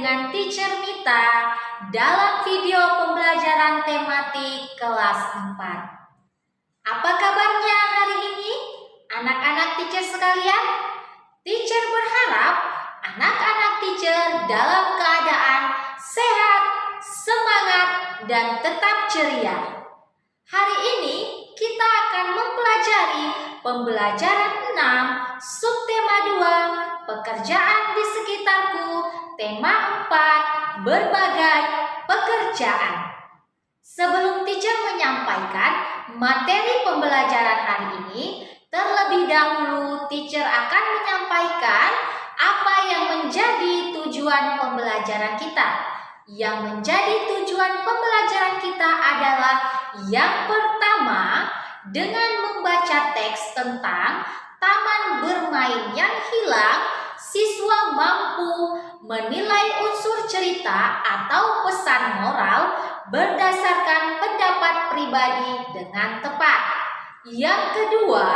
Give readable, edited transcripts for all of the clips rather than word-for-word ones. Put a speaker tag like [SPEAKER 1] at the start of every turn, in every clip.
[SPEAKER 1] dengan Teacher Mita dalam video pembelajaran tematik kelas 4. Apa kabarnya hari ini, anak-anak teacher sekalian? Teacher berharap anak-anak teacher dalam keadaan sehat, semangat, dan tetap ceria. Hari ini kita akan mempelajari pembelajaran 6, subtema 2, pekerjaan di sekitarku, tema 4, berbagai pekerjaan. Sebelum teacher menyampaikan materi pembelajaran hari ini, terlebih dahulu teacher akan menyampaikan apa yang menjadi tujuan pembelajaran kita. Yang menjadi tujuan pembelajaran kita adalah yang pertama, dengan membaca teks tentang taman bermain yang hilang, siswa mampu menilai unsur cerita atau pesan moral berdasarkan pendapat pribadi dengan tepat. Yang kedua,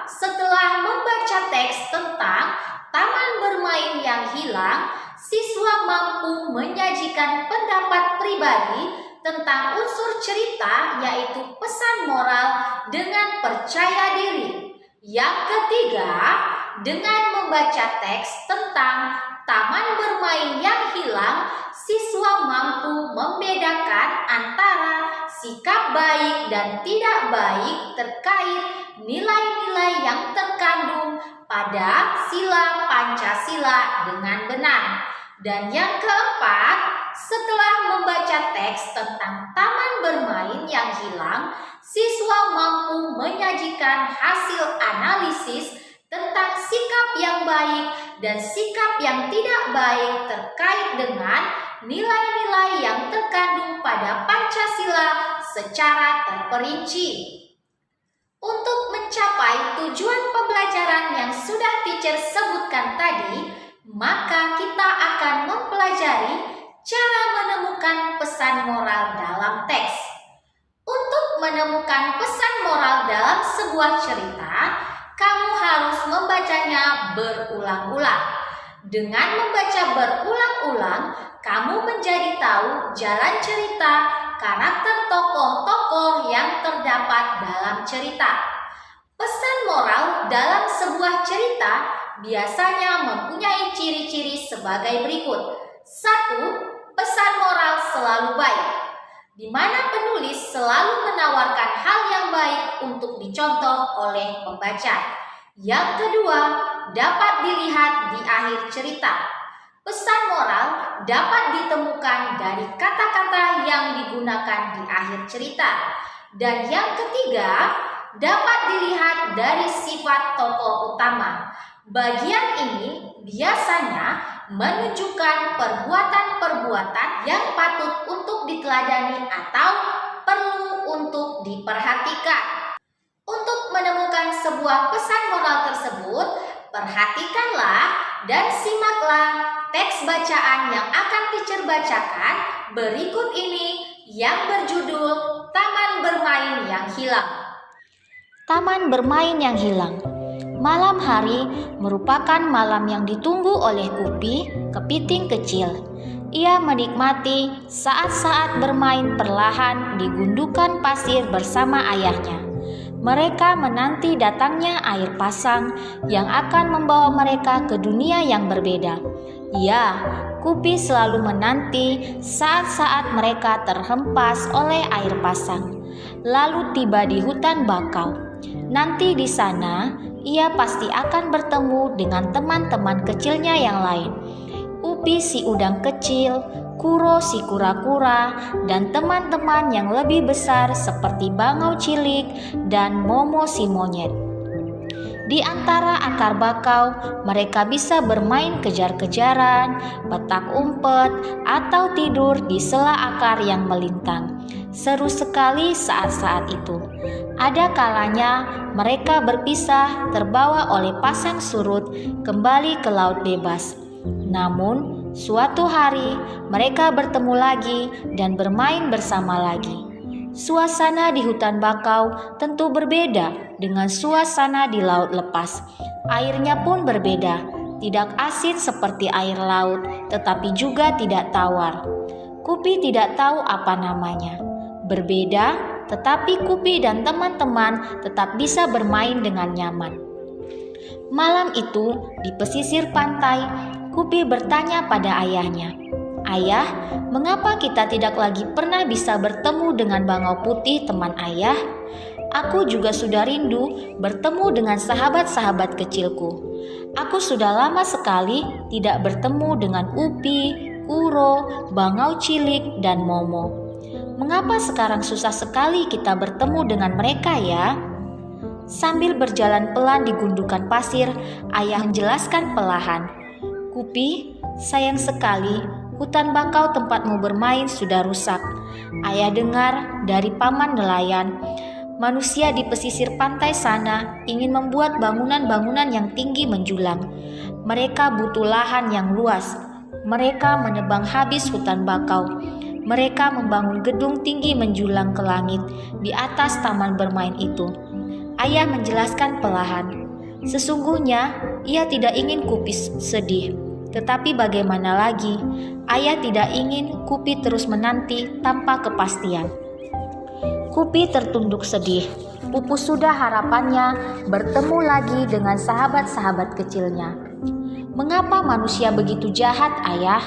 [SPEAKER 1] setelah membaca teks tentang taman bermain yang hilang, siswa mampu menyajikan pendapat pribadi tentang unsur cerita, yaitu pesan moral dengan percaya diri. Yang ketiga, dengan membaca teks tentang taman bermain yang hilang, siswa mampu membedakan antara sikap baik dan tidak baik terkait nilai-nilai yang terkandung pada sila Pancasila dengan benar. Dan yang keempat, setelah membaca teks tentang taman bermain yang hilang, siswa mampu menyajikan hasil analisis tentang sikap yang baik dan sikap yang tidak baik terkait dengan nilai-nilai yang terkandung pada Pancasila secara terperinci. Untuk mencapai tujuan pembelajaran yang sudah teacher sebutkan tadi, maka kita akan mempelajari cara menemukan pesan moral dalam teks. Untuk menemukan pesan moral dalam sebuah cerita, kamu harus membacanya berulang-ulang. Dengan membaca berulang-ulang, kamu menjadi tahu jalan cerita, karakter tokoh-tokoh yang terdapat dalam cerita. Pesan moral dalam sebuah cerita biasanya mempunyai ciri-ciri sebagai berikut. 1. Pesan moral selalu baik, di mana penulis selalu menawarkan hal yang baik untuk dicontoh oleh pembaca. Yang kedua, dapat dilihat di akhir cerita. Pesan moral dapat ditemukan dari kata-kata yang digunakan di akhir cerita. Dan yang ketiga, dapat dilihat dari sifat tokoh utama. Bagian ini biasanya menunjukkan perbuatan-perbuatan yang patut untuk diteladani atau perlu untuk diperhatikan. Untuk menemukan sebuah pesan moral tersebut, perhatikanlah dan simaklah teks bacaan yang akan teacher bacakan berikut ini yang berjudul Taman Bermain yang Hilang.
[SPEAKER 2] Taman bermain yang hilang. Malam hari merupakan malam yang ditunggu oleh Upi, kepiting kecil. Ia menikmati saat-saat bermain perlahan di gundukan pasir bersama ayahnya. Mereka menanti datangnya air pasang yang akan membawa mereka ke dunia yang berbeda. Ya, Kupi selalu menanti saat-saat mereka terhempas oleh air pasang, lalu tiba di hutan bakau. Nanti di sana, ia pasti akan bertemu dengan teman-teman kecilnya yang lain. Upi si udang kecil, Kuro si kura-kura, dan teman-teman yang lebih besar seperti bangau cilik dan Momo si monyet. Di antara akar bakau, mereka bisa bermain kejar-kejaran, petak umpet, atau tidur di sela akar yang melintang. Seru sekali saat-saat itu. Ada kalanya mereka berpisah terbawa oleh pasang surut kembali ke laut bebas. Namun, suatu hari mereka bertemu lagi dan bermain bersama lagi. Suasana di hutan bakau tentu berbeda dengan suasana di laut lepas. Airnya pun berbeda tidak asin seperti air laut, tetapi juga tidak tawar. Kupi tidak tahu apa namanya. Berbeda, tetapi Kupi dan teman-teman tetap bisa bermain dengan nyaman. Malam itu, di pesisir pantai, Kupi bertanya pada ayahnya, "Ayah, mengapa kita tidak lagi pernah bisa bertemu dengan bangau putih teman ayah? Aku juga sudah rindu bertemu dengan sahabat-sahabat kecilku. Aku sudah lama sekali tidak bertemu dengan Upi, Kuro, bangau cilik, dan Momo. Mengapa sekarang susah sekali kita bertemu dengan mereka ya?" Sambil berjalan pelan di gundukan pasir, ayah menjelaskan perlahan, "Kupi, sayang sekali hutan bakau tempatmu bermain sudah rusak. Ayah dengar dari paman nelayan, manusia di pesisir pantai sana ingin membuat bangunan-bangunan yang tinggi menjulang. Mereka butuh lahan yang luas. Mereka menebang habis hutan bakau. Mereka membangun gedung tinggi menjulang ke langit di atas taman bermain itu." Ayah menjelaskan perlahan, "Sesungguhnya ia tidak ingin Kupi sedih. Tetapi bagaimana lagi? Ayah tidak ingin Kupi terus menanti tanpa kepastian." Kupi tertunduk sedih. Pupus sudah harapannya bertemu lagi dengan sahabat-sahabat kecilnya. "Mengapa manusia begitu jahat, Ayah?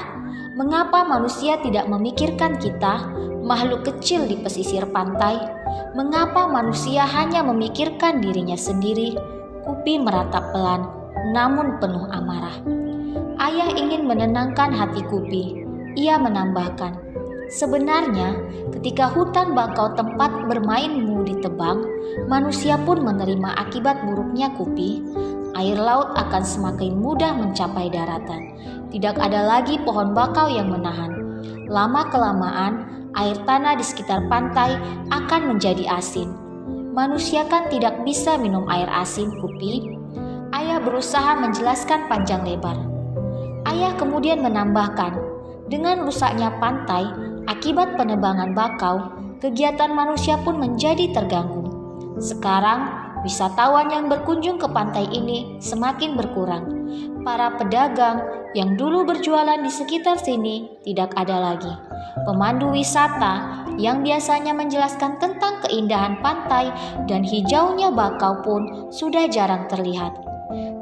[SPEAKER 2] Mengapa manusia tidak memikirkan kita, makhluk kecil di pesisir pantai? Mengapa manusia hanya memikirkan dirinya sendiri?" Kupi meratap pelan, namun penuh amarah. Ayah ingin menenangkan hati Kupi. Ia menambahkan, "Sebenarnya, ketika hutan bakau tempat bermainmu ditebang, manusia pun menerima akibat buruknya, Kupi. Air laut akan semakin mudah mencapai daratan. Tidak ada lagi pohon bakau yang menahan. Lama-kelamaan, air tanah di sekitar pantai akan menjadi asin. Manusia kan tidak bisa minum air asin, Kupi." Ayah berusaha menjelaskan panjang lebar. Ayah kemudian menambahkan, "Dengan rusaknya pantai akibat penebangan bakau, kegiatan manusia pun menjadi terganggu. Sekarang, wisatawan yang berkunjung ke pantai ini semakin berkurang. Para pedagang yang dulu berjualan di sekitar sini tidak ada lagi. Pemandu wisata yang biasanya menjelaskan tentang keindahan pantai dan hijaunya bakau pun sudah jarang terlihat.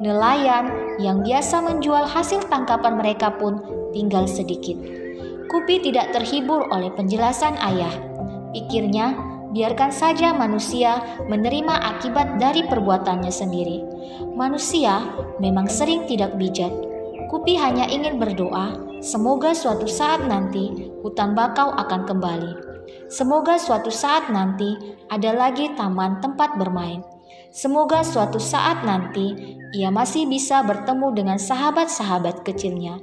[SPEAKER 2] Nelayan yang biasa menjual hasil tangkapan mereka pun tinggal sedikit." Kupi tidak terhibur oleh penjelasan ayah. Pikirnya, biarkan saja manusia menerima akibat dari perbuatannya sendiri. Manusia memang sering tidak bijak. Kupi hanya ingin berdoa, semoga suatu saat nanti hutan bakau akan kembali. Semoga suatu saat nanti ada lagi taman tempat bermain. Semoga suatu saat nanti ia masih bisa bertemu dengan sahabat-sahabat kecilnya.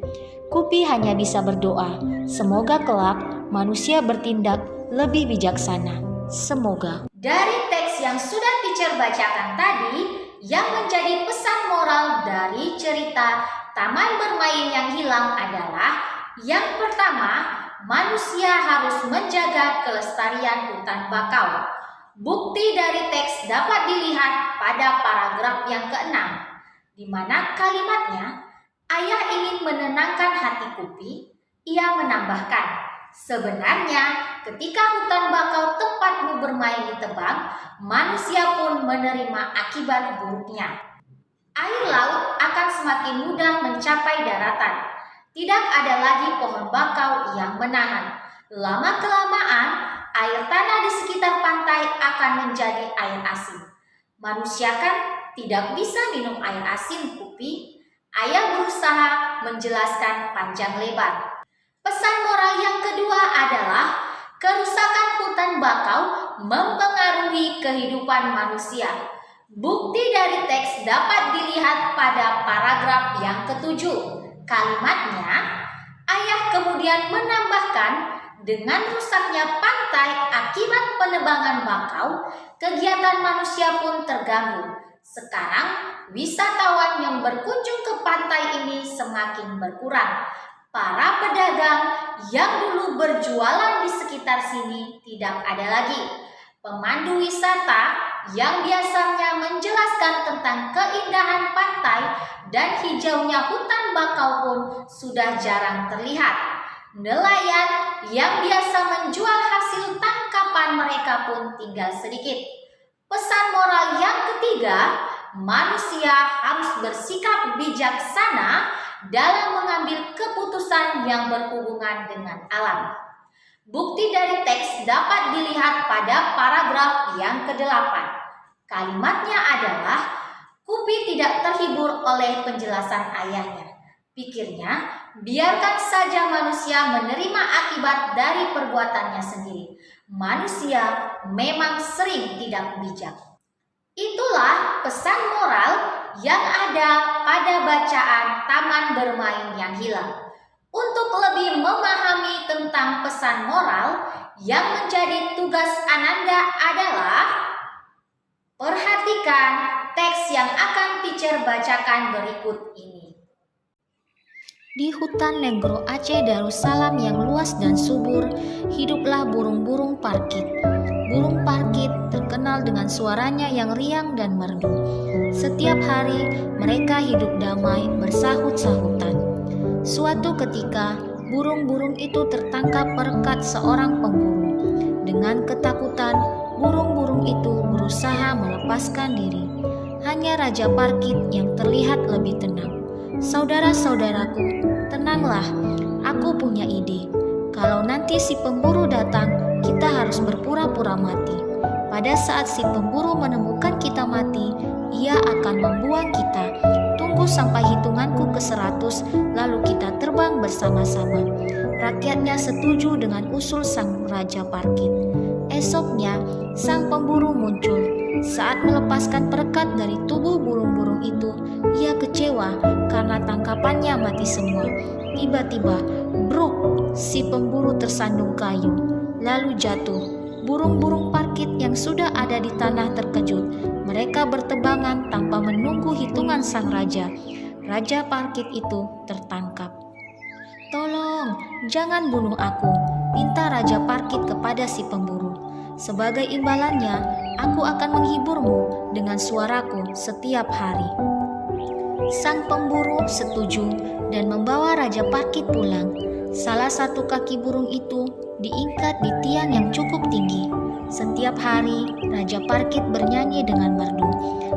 [SPEAKER 2] Kupi hanya bisa berdoa, semoga kelak manusia bertindak lebih bijaksana. Semoga.
[SPEAKER 1] Dari teks yang sudah teacher bacakan tadi, yang menjadi pesan moral dari cerita Taman Bermain yang Hilang adalah yang pertama, manusia harus menjaga kelestarian hutan bakau. Bukti dari teks dapat dilihat pada paragraf yang ke-6, di mana kalimatnya, ayah ingin menenangkan hati Kupi. Ia menambahkan, sebenarnya ketika hutan bakau tempatmu bermain ditebang, manusia pun menerima akibat buruknya. Air laut akan semakin mudah mencapai daratan. Tidak ada lagi pohon bakau yang menahan. Lama-kelamaan, air tanah di sekitar pantai akan menjadi air asin. Manusia kan tidak bisa minum air asin, Kupi. Ayah berusaha menjelaskan panjang lebar. Pesan moral yang kedua adalah kerusakan hutan bakau mempengaruhi kehidupan manusia. Bukti dari teks dapat dilihat pada paragraf yang ke-7. Kalimatnya, ayah kemudian menambahkan, dengan rusaknya pantai akibat penebangan bakau, kegiatan manusia pun terganggu. Sekarang, wisatawan yang berkunjung ke pantai ini semakin berkurang. Para pedagang yang dulu berjualan di sekitar sini tidak ada lagi. Pemandu wisata yang biasanya menjelaskan tentang keindahan pantai dan hijaunya hutan bakau pun sudah jarang terlihat. Nelayan yang biasa menjual hasil tangkapan mereka pun tinggal sedikit. Pesan moral yang ketiga, manusia harus bersikap bijaksana dalam mengambil keputusan yang berhubungan dengan alam. Bukti dari teks dapat dilihat pada paragraf yang ke-8. Kalimatnya adalah, Kupi tidak terhibur oleh penjelasan ayahnya. Pikirnya, biarkan saja manusia menerima akibat dari perbuatannya sendiri. Manusia memang sering tidak bijak. Itulah pesan moral yang ada pada bacaan Taman Bermain yang Hilang. Untuk lebih memahami tentang pesan moral yang menjadi tugas Ananda adalah perhatikan teks yang akan teacher bacakan berikut ini.
[SPEAKER 2] Di hutan Negro Aceh Darussalam yang luas dan subur, hiduplah burung-burung parkit. Burung parkit terkenal dengan suaranya yang riang dan merdu. Setiap hari mereka hidup damai bersahut-sahutan. Suatu ketika, burung-burung itu tertangkap perekat seorang pemburu. Dengan ketakutan, burung-burung itu berusaha melepaskan diri. Hanya Raja Parkit yang terlihat lebih tenang. Saudara-saudaraku, tenanglah, aku punya ide. Kalau nanti si pemburu datang, kita harus berpura-pura mati. Pada saat si pemburu menemukan kita mati, ia akan membuang kita. Tunggu sampai hitunganku ke 100, lalu kita terbang bersama-sama. Rakyatnya setuju dengan usul sang Raja Parkit. Esoknya, sang pemburu muncul. Saat melepaskan perekat dari tubuh burung-burung itu, ia kecewa karena tangkapannya mati semua. Tiba-tiba, bruk, si pemburu tersandung kayu, lalu jatuh. Burung-burung parkit yang sudah ada di tanah terkejut. Mereka bertebangan tanpa menunggu hitungan sang raja. Raja Parkit itu tertangkap. "Tolong, jangan bunuh aku," pinta Raja Parkit kepada si pemburu. "Sebagai imbalannya, aku akan menghiburmu dengan suaraku setiap hari." Sang pemburu setuju dan membawa Raja Parkit pulang. Salah satu kaki burung itu diikat di tiang yang cukup tinggi. Setiap hari, Raja Parkit bernyanyi dengan merdu.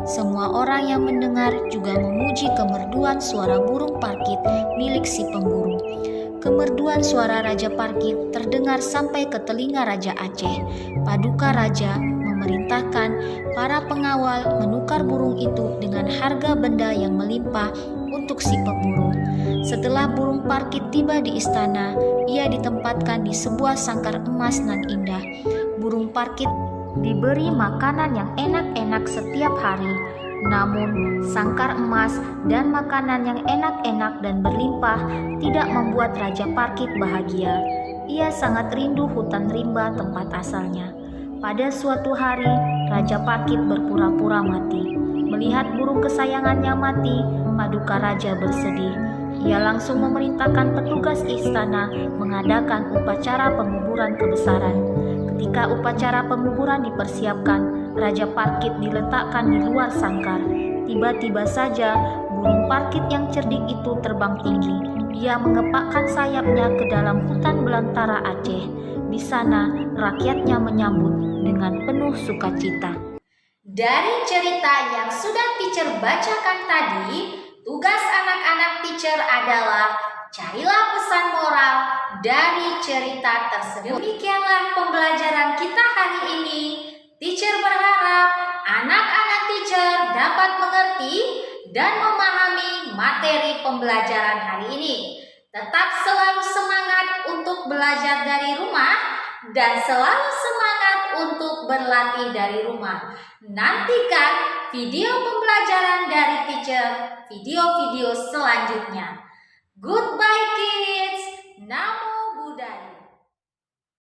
[SPEAKER 2] Semua orang yang mendengar juga memuji kemerduan suara burung parkit milik si pemburu. Kemerduan suara Raja Parkit terdengar sampai ke telinga Raja Aceh. Paduka Raja memerintahkan para pengawal menukar burung itu dengan harga benda yang melimpah untuk si pemburu. Setelah burung parkit tiba di istana, ia ditempatkan di sebuah sangkar emas nan indah. Burung parkit diberi makanan yang enak-enak setiap hari. Namun, sangkar emas dan makanan yang enak-enak dan berlimpah tidak membuat Raja Parkit bahagia. Ia sangat rindu hutan rimba tempat asalnya. Pada suatu hari, Raja Parkit berpura-pura mati. Melihat burung kesayangannya mati, Paduka Raja bersedih. Ia langsung memerintahkan petugas istana mengadakan upacara penguburan kebesaran. Ketika upacara penguburan dipersiapkan, Raja Parkit diletakkan di luar sangkar. Tiba-tiba saja, burung parkit yang cerdik itu terbang tinggi. Ia mengepakkan sayapnya ke dalam hutan belantara Aceh. Di sana, rakyatnya menyambut dengan penuh sukacita.
[SPEAKER 1] Dari cerita yang sudah teacher bacakan tadi, tugas anak-anak teacher adalah carilah pesan moral dari cerita tersebut. Demikianlah pembelajaran kita hari ini. Teacher berharap anak-anak teacher dapat mengerti dan memahami materi pembelajaran hari ini. Tetap selalu semangat untuk belajar dari rumah dan selalu semangat untuk berlatih dari rumah. Nantikan video pembelajaran dari teacher, video-video selanjutnya. Goodbye kids. Namo Buddhaya.